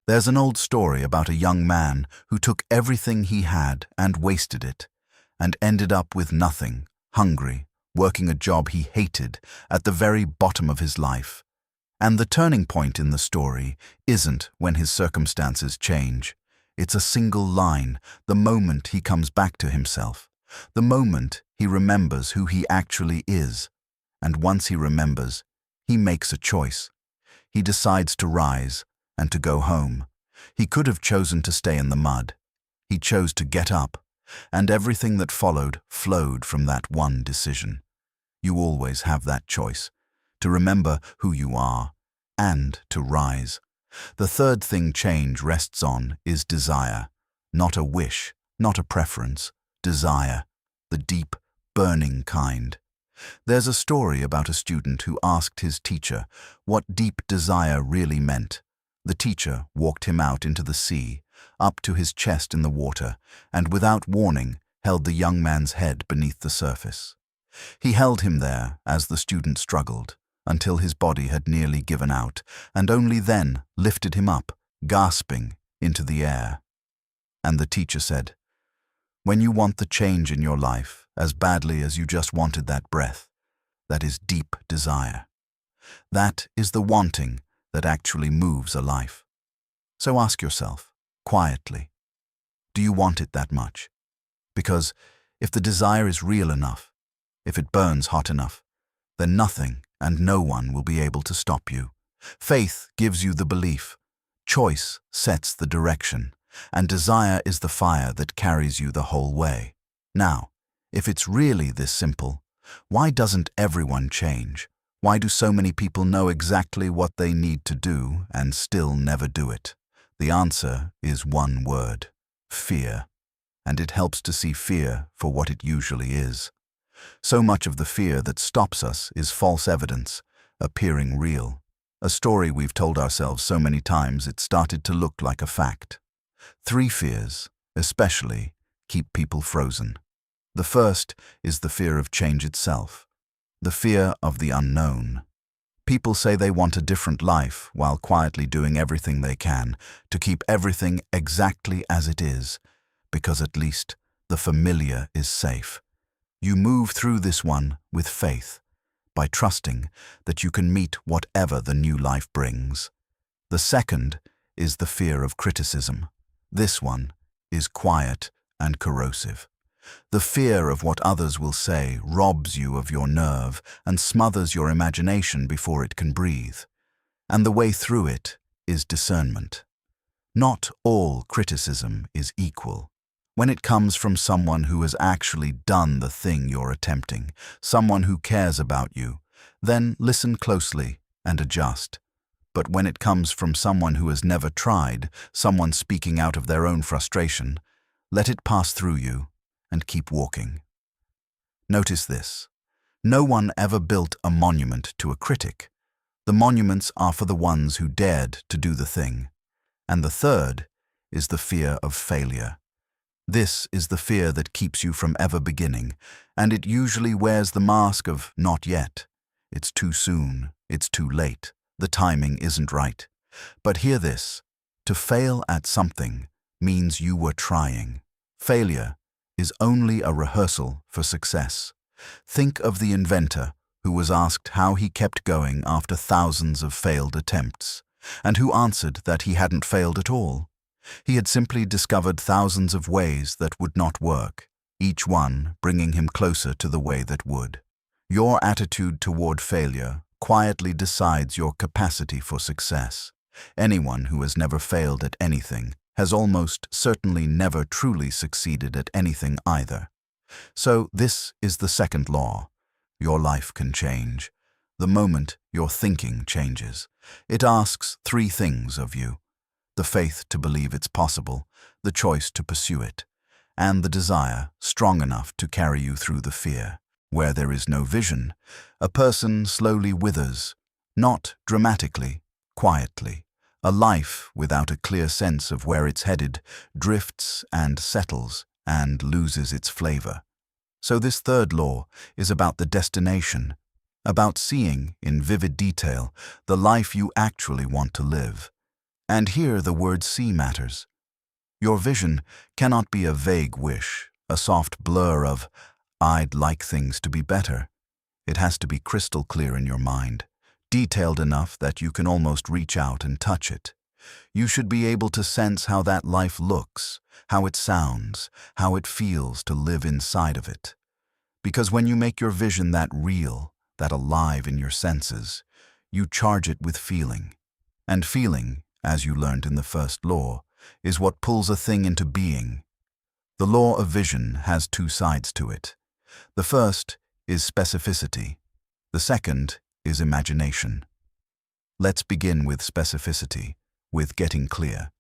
There's an old story about a young man who took everything he had and wasted it, and ended up with nothing, hungry, working a job he hated at the very bottom of his life. And the turning point in the story isn't when his circumstances change. It's a single line, the moment he comes back to himself, the moment he remembers who he actually is. And once he remembers, he makes a choice. He decides to rise and to go home. He could have chosen to stay in the mud. He chose to get up, and everything that followed flowed from that one decision. You always have that choice, to remember who you are and to rise. The third thing change rests on is desire, not a wish, not a preference, desire, the deep, burning kind. There's a story about a student who asked his teacher what deep desire really meant. The teacher walked him out into the sea, up to his chest in the water, and without warning held the young man's head beneath the surface. He held him there as the student struggled, until his body had nearly given out, and only then lifted him up, gasping, into the air. And the teacher said, "When you want the change in your life as badly as you just wanted that breath, that is deep desire. That is the wanting that actually moves a life. So ask yourself, quietly, do you want it that much? Because if the desire is real enough, if it burns hot enough, then nothing and no one will be able to stop you. Faith gives you the belief, choice sets the direction, and desire is the fire that carries you the whole way. Now, if it's really this simple, why doesn't everyone change? Why do so many people know exactly what they need to do and still never do it? The answer is one word: fear. And it helps to see fear for what it usually is. So much of the fear that stops us is false evidence, appearing real. A story we've told ourselves so many times it started to look like a fact. 3 fears, especially, keep people frozen. The first is the fear of change itself, the fear of the unknown. People say they want a different life while quietly doing everything they can to keep everything exactly as it is, because at least the familiar is safe. You move through this one with faith, by trusting that you can meet whatever the new life brings. The second is the fear of criticism. This one is quiet and corrosive. The fear of what others will say robs you of your nerve and smothers your imagination before it can breathe. And the way through it is discernment. Not all criticism is equal. When it comes from someone who has actually done the thing you're attempting, someone who cares about you, then listen closely and adjust. But when it comes from someone who has never tried, someone speaking out of their own frustration, let it pass through you and keep walking. Notice this: no one ever built a monument to a critic. The monuments are for the ones who dared to do the thing. And the third is the fear of failure. This is the fear that keeps you from ever beginning, and it usually wears the mask of not yet. It's too soon, it's too late, the timing isn't right. But hear this: to fail at something means you were trying. Failure is only a rehearsal for success. Think of the inventor who was asked how he kept going after thousands of failed attempts, and who answered that he hadn't failed at all. He had simply discovered thousands of ways that would not work, each one bringing him closer to the way that would. Your attitude toward failure quietly decides your capacity for success. Anyone who has never failed at anything has almost certainly never truly succeeded at anything either. So this is the second law. Your life can change the moment your thinking changes. It asks 3 things of you: the faith to believe it's possible, the choice to pursue it, and the desire strong enough to carry you through the fear. Where there is no vision, a person slowly withers, not dramatically, quietly. A life without a clear sense of where it's headed drifts and settles and loses its flavor. So this third law is about the destination, about seeing in vivid detail the life you actually want to live. And here the word see matters. Your vision cannot be a vague wish, a soft blur of, "I'd like things to be better." It has to be crystal clear in your mind, detailed enough that you can almost reach out and touch it. You should be able to sense how that life looks, how it sounds, how it feels to live inside of it. Because when you make your vision that real, that alive in your senses, you charge it with feeling. And feeling, as you learned in the first law, is what pulls a thing into being. The law of vision has two sides to it. The first is specificity. The second is imagination. Let's begin with specificity, with getting clear.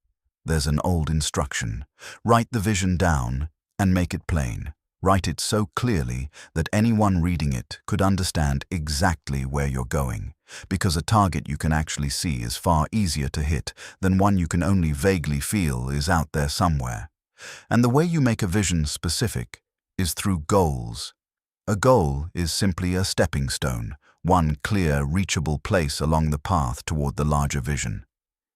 There's an old instruction. Write the vision down and make it plain. Write it so clearly that anyone reading it could understand exactly where you're going, because a target you can actually see is far easier to hit than one you can only vaguely feel is out there somewhere. And the way you make a vision specific is through goals. A goal is simply a stepping stone, one clear, reachable place along the path toward the larger vision.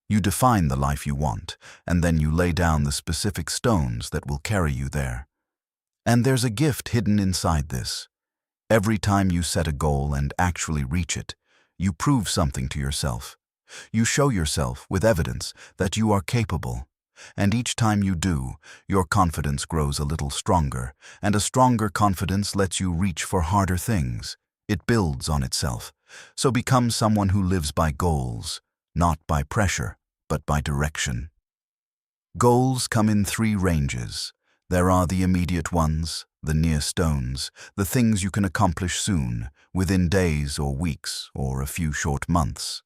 You define the life you want, and then you lay down the specific stones that will carry you there. And there's a gift hidden inside this. Every time you set a goal and actually reach it, you prove something to yourself. You show yourself with evidence that you are capable. And each time you do, your confidence grows a little stronger, and a stronger confidence lets you reach for harder things. It builds on itself. So become someone who lives by goals, not by pressure, but by direction. Goals come in three ranges. There are the immediate ones, the near stones, the things you can accomplish soon, within days or weeks or a few short months.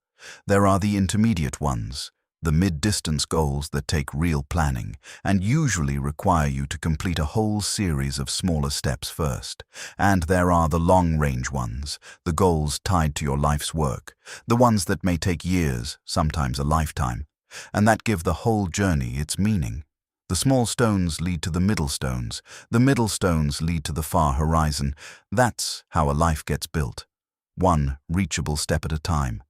There are the intermediate ones, the mid-distance goals that take real planning and usually require you to complete a whole series of smaller steps first. And there are the long-range ones, the goals tied to your life's work, the ones that may take years, sometimes a lifetime, and that give the whole journey its meaning. The small stones lead to the middle stones lead to the far horizon. That's how a life gets built, one reachable step at a time.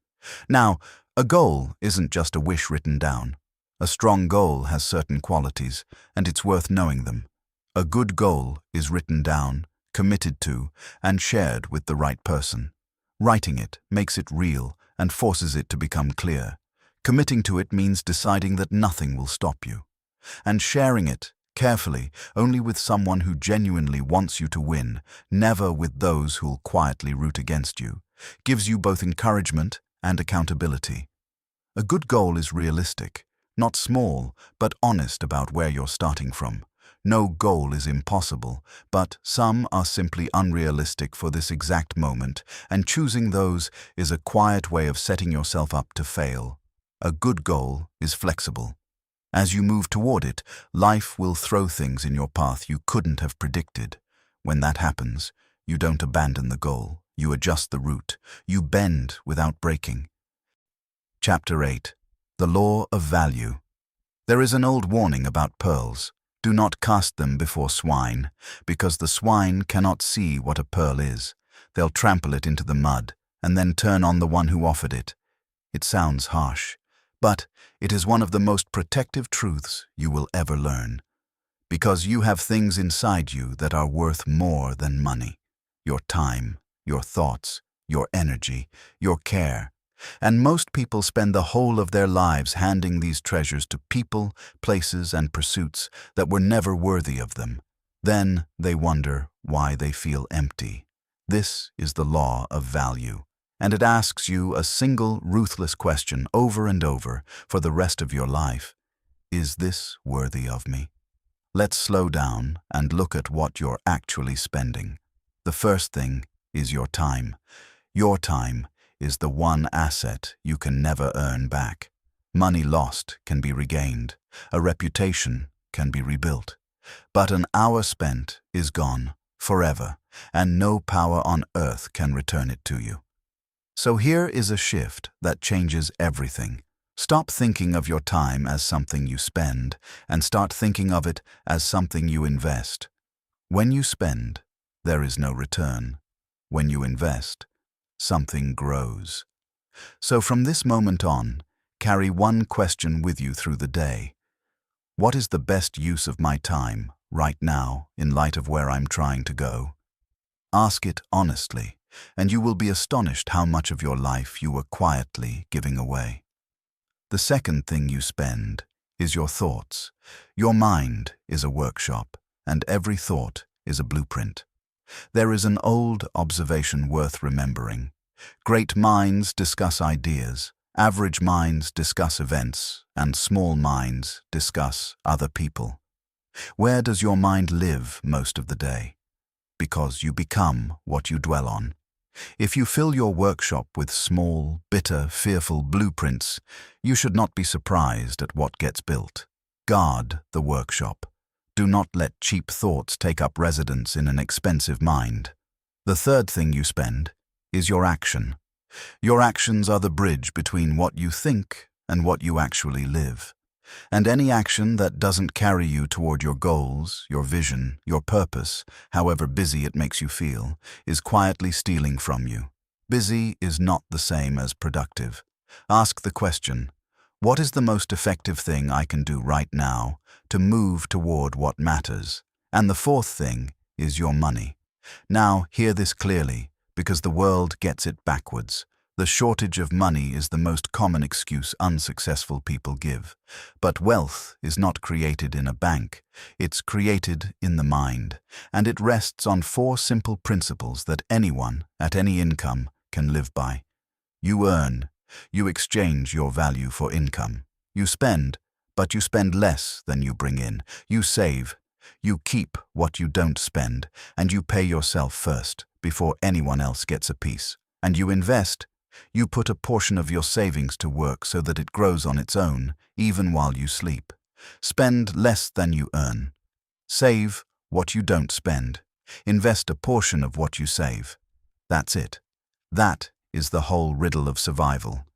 Now, a goal isn't just a wish written down. A strong goal has certain qualities, and it's worth knowing them. A good goal is written down, committed to, and shared with the right person. Writing it makes it real and forces it to become clear. Committing to it means deciding that nothing will stop you. And sharing it, carefully, only with someone who genuinely wants you to win, never with those who'll quietly root against you, gives you both encouragement and accountability. A good goal is realistic, not small, but honest about where you're starting from. No goal is impossible, but some are simply unrealistic for this exact moment, and choosing those is a quiet way of setting yourself up to fail. A good goal is flexible. As you move toward it, life will throw things in your path you couldn't have predicted. When that happens, you don't abandon the goal. You adjust the route. You bend without breaking. Chapter 8. The Law of Value. There is an old warning about pearls. Do not cast them before swine, because the swine cannot see what a pearl is. They'll trample it into the mud, and then turn on the one who offered it. It sounds harsh, but it is one of the most protective truths you will ever learn. Because you have things inside you that are worth more than money. Your time, your thoughts, your energy, your care. And most people spend the whole of their lives handing these treasures to people, places, and pursuits that were never worthy of them. Then they wonder why they feel empty. This is the law of value. And it asks you a single, ruthless question over and over for the rest of your life. Is this worthy of me? Let's slow down and look at what you're actually spending. The first thing is your time. Your time is the one asset you can never earn back. Money lost can be regained. A reputation can be rebuilt. But an hour spent is gone forever, and no power on earth can return it to you. So here is a shift that changes everything. Stop thinking of your time as something you spend and start thinking of it as something you invest. When you spend, there is no return. When you invest, something grows. So from this moment on, carry one question with you through the day. What is the best use of my time right now in light of where I'm trying to go? Ask it honestly, and you will be astonished how much of your life you are quietly giving away. The second thing you spend is your thoughts. Your mind is a workshop, and every thought is a blueprint. There is an old observation worth remembering. Great minds discuss ideas, average minds discuss events, and small minds discuss other people. Where does your mind live most of the day? Because you become what you dwell on. If you fill your workshop with small, bitter, fearful blueprints, you should not be surprised at what gets built. Guard the workshop. Do not let cheap thoughts take up residence in an expensive mind. The third thing you spend is your action. Your actions are the bridge between what you think and what you actually live. And any action that doesn't carry you toward your goals, your vision, your purpose, however busy it makes you feel, is quietly stealing from you. Busy is not the same as productive. Ask the question, what is the most effective thing I can do right now to move toward what matters? And the fourth thing is your money. Now, hear this clearly, because the world gets it backwards. The shortage of money is the most common excuse unsuccessful people give. But wealth is not created in a bank. It's created in the mind, and it rests on 4 simple principles that anyone, at any income, can live by. You earn. You exchange your value for income. You spend, but you spend less than you bring in. You save. You keep what you don't spend, and you pay yourself first, before anyone else gets a piece. And you invest. You put a portion of your savings to work so that it grows on its own, even while you sleep. Spend less than you earn. Save what you don't spend. Invest a portion of what you save. That's it. That is the whole riddle of survival.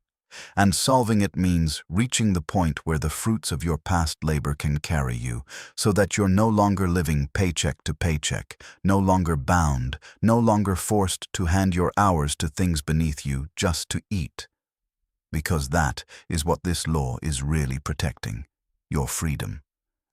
And solving it means reaching the point where the fruits of your past labor can carry you, so that you're no longer living paycheck to paycheck, no longer bound, no longer forced to hand your hours to things beneath you just to eat. Because that is what this law is really protecting, your freedom.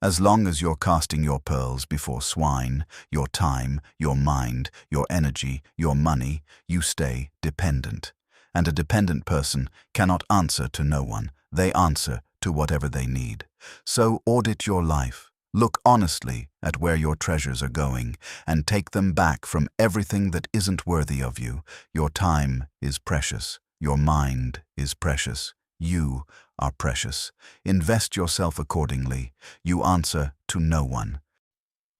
As long as you're casting your pearls before swine, your time, your mind, your energy, your money, you stay dependent. And a dependent person cannot answer to no one. They answer to whatever they need. So audit your life. Look honestly at where your treasures are going and take them back from everything that isn't worthy of you. Your time is precious. Your mind is precious. You are precious. Invest yourself accordingly. You answer to no one.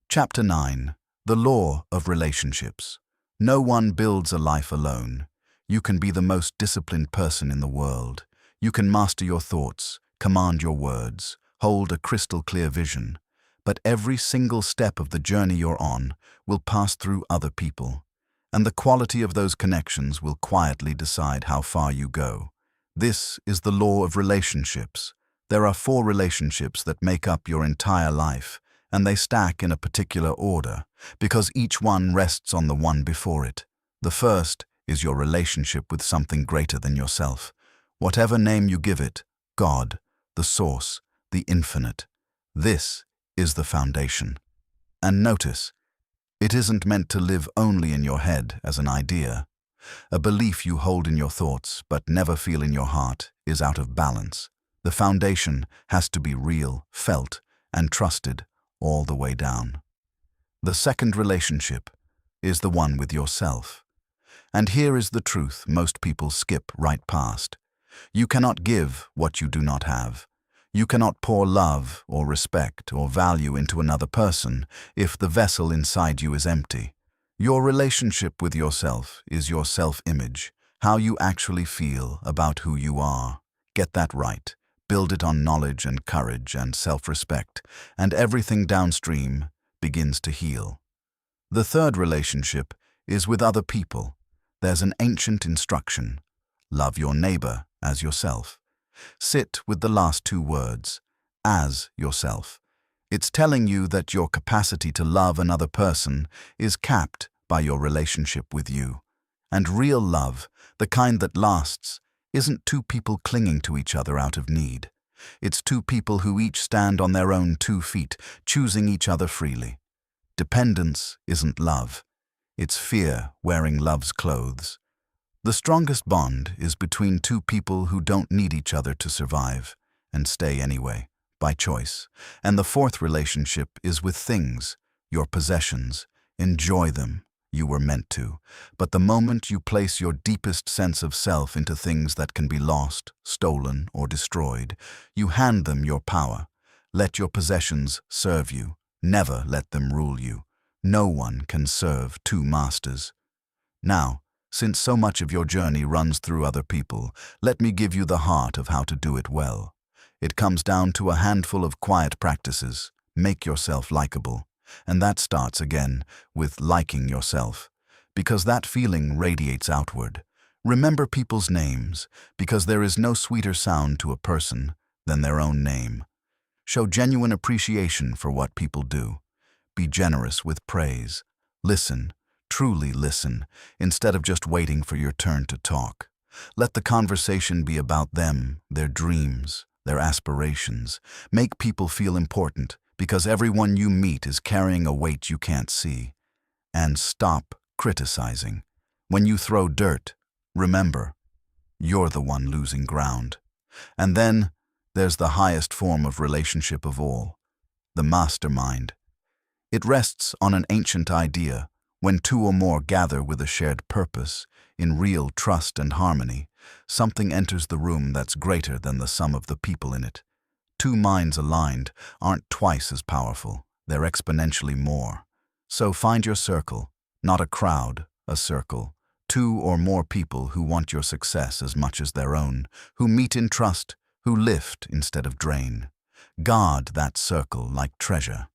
Chapter 9. The Law of Relationships. No one builds a life alone. You can be the most disciplined person in the world. You can master your thoughts, command your words, hold a crystal clear vision. But every single step of the journey you're on will pass through other people. And the quality of those connections will quietly decide how far you go. This is the law of relationships. There are 4 relationships that make up your entire life, and they stack in a particular order, because each one rests on the one before it. The first is your relationship with something greater than yourself. Whatever name you give it, God, the source, the infinite. This is the foundation. And notice, it isn't meant to live only in your head as an idea. A belief you hold in your thoughts but never feel in your heart is out of balance. The foundation has to be real, felt, and trusted all the way down. The second relationship is the one with yourself. And here is the truth most people skip right past. You cannot give what you do not have. You cannot pour love or respect or value into another person if the vessel inside you is empty. Your relationship with yourself is your self-image, how you actually feel about who you are. Get that right. Build it on knowledge and courage and self-respect, and everything downstream begins to heal. The third relationship is with other people. There's an ancient instruction. Love your neighbor as yourself. Sit with the last 2 words, as yourself. It's telling you that your capacity to love another person is capped by your relationship with you. And real love, the kind that lasts, isn't two people clinging to each other out of need. It's two people who each stand on their own 2 feet, choosing each other freely. Dependence isn't love. It's fear wearing love's clothes. The strongest bond is between two people who don't need each other to survive and stay anyway, by choice. And the fourth relationship is with things, your possessions. Enjoy them. You were meant to. But the moment you place your deepest sense of self into things that can be lost, stolen, or destroyed, you hand them your power. Let your possessions serve you. Never let them rule you. No one can serve 2 masters. Now, since so much of your journey runs through other people, let me give you the heart of how to do it well. It comes down to a handful of quiet practices. Make yourself likable. And that starts again with liking yourself, because that feeling radiates outward. Remember people's names, because there is no sweeter sound to a person than their own name. Show genuine appreciation for what people do. Be generous with praise. Listen, truly listen, instead of just waiting for your turn to talk. Let the conversation be about them, their dreams, their aspirations. Make people feel important, because everyone you meet is carrying a weight you can't see. And stop criticizing. When you throw dirt, remember, you're the one losing ground. And then there's the highest form of relationship of all, the mastermind. It rests on an ancient idea. When 2 or more gather with a shared purpose, in real trust and harmony, something enters the room that's greater than the sum of the people in it. 2 minds aligned aren't twice as powerful, they're exponentially more. So find your circle, not a crowd, a circle. 2 or more people who want your success as much as their own, who meet in trust, who lift instead of drain. Guard that circle like treasure,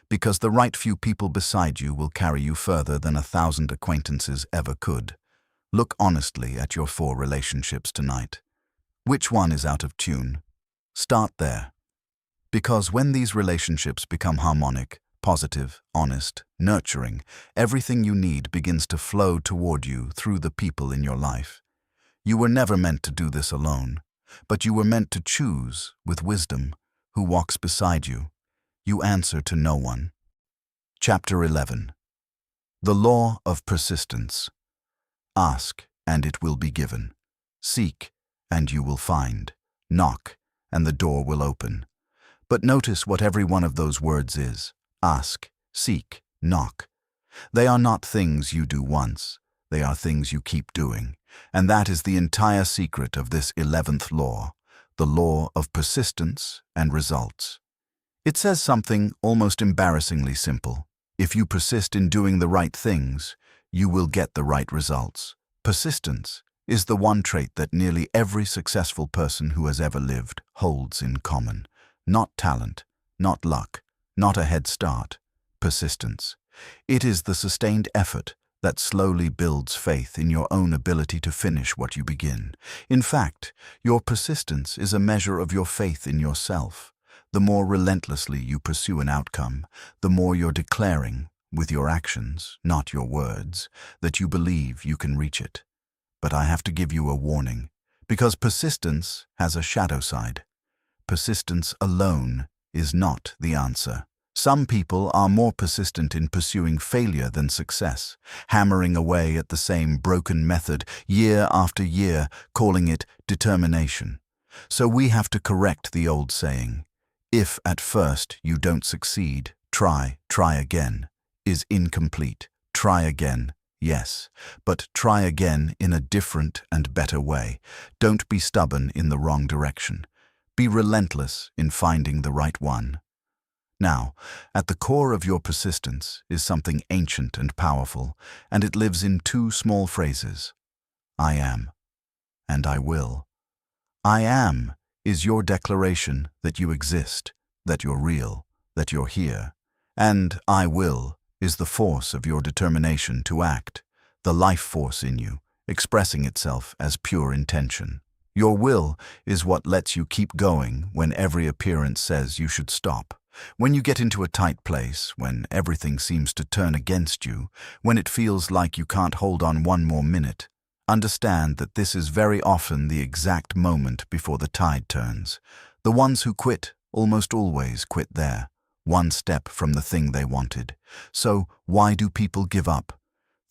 because the right few people beside you will carry you further than 1,000 acquaintances ever could. Look honestly at your 4 relationships tonight. Which one is out of tune? Start there. Because when these relationships become harmonic, positive, honest, nurturing, everything you need begins to flow toward you through the people in your life. You were never meant to do this alone, but you were meant to choose with wisdom who walks beside you. You answer to no one. Chapter 11. The Law of Persistence. Ask, and it will be given. Seek, and you will find. Knock, and the door will open. But notice what every one of those words is. Ask, seek, knock. They are not things you do once. They are things you keep doing. And that is the entire secret of this 11th law, the law of persistence and results. It says something almost embarrassingly simple. If you persist in doing the right things, you will get the right results. Persistence is the one trait that nearly every successful person who has ever lived holds in common. Not talent, not luck, not a head start. Persistence. It is the sustained effort that slowly builds faith in your own ability to finish what you begin. In fact, your persistence is a measure of your faith in yourself. The more relentlessly you pursue an outcome, the more you're declaring, with your actions, not your words, that you believe you can reach it. But I have to give you a warning, because persistence has a shadow side. Persistence alone is not the answer. Some people are more persistent in pursuing failure than success, hammering away at the same broken method year after year, calling it determination. So we have to correct the old saying, if at first you don't succeed, try again, is incomplete. Try again, yes, but try again in a different and better way. Don't be stubborn in the wrong direction. Be relentless in finding the right one. Now, at the core of your persistence is something ancient and powerful, and it lives in 2 small phrases. I am, and I will. I am is your declaration that you exist, that you're real, that you're here. And I will is the force of your determination to act, the life force in you, expressing itself as pure intention. Your will is what lets you keep going when every appearance says you should stop. When you get into a tight place, when everything seems to turn against you, when it feels like you can't hold on one more minute, Understand that this is very often the exact moment before the tide turns. The ones who quit almost always quit there, one step from the thing they wanted. So, why do people give up?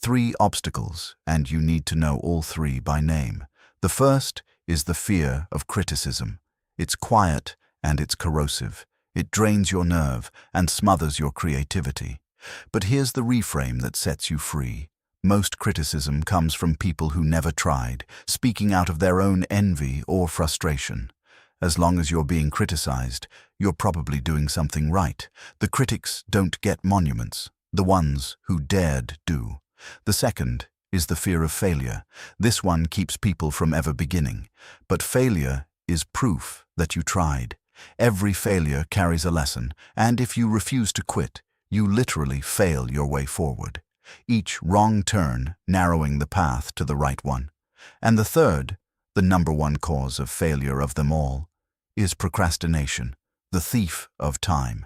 3 obstacles, and you need to know all 3 by name. The first is the fear of criticism. It's quiet and it's corrosive. It drains your nerve and smothers your creativity. But here's the reframe that sets you free. Most criticism comes from people who never tried, speaking out of their own envy or frustration. As long as you're being criticized, you're probably doing something right. The critics don't get monuments. The ones who dared do. The second is the fear of failure. This one keeps people from ever beginning. But failure is proof that you tried. Every failure carries a lesson, and if you refuse to quit, you literally fail your way forward. Each wrong turn narrowing the path to the right one. And the third, the number one cause of failure of them all, is procrastination, the thief of time.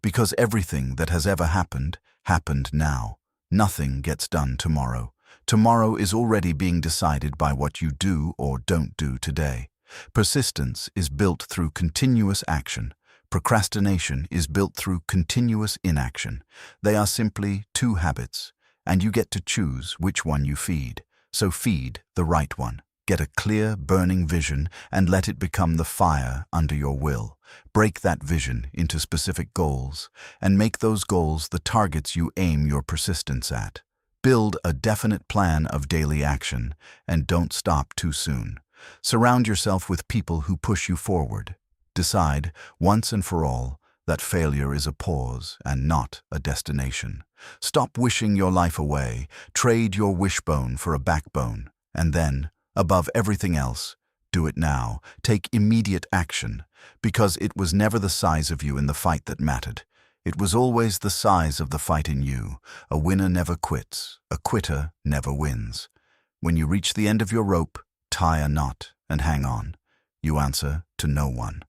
Because everything that has ever happened now. Nothing gets done tomorrow. Tomorrow is already being decided by what you do or don't do today. Persistence is built through continuous action. Procrastination is built through continuous inaction. They are simply 2 habits, and you get to choose which one you feed. So feed the right one. Get a clear, burning vision and let it become the fire under your will. Break that vision into specific goals and make those goals the targets you aim your persistence at. Build a definite plan of daily action and don't stop too soon. Surround yourself with people who push you forward. Decide, once and for all, that failure is a pause and not a destination. Stop wishing your life away. Trade your wishbone for a backbone. And then, above everything else, do it now. Take immediate action, because it was never the size of you in the fight that mattered. It was always the size of the fight in you. A winner never quits. A quitter never wins. When you reach the end of your rope, tie a knot and hang on. You answer to no one.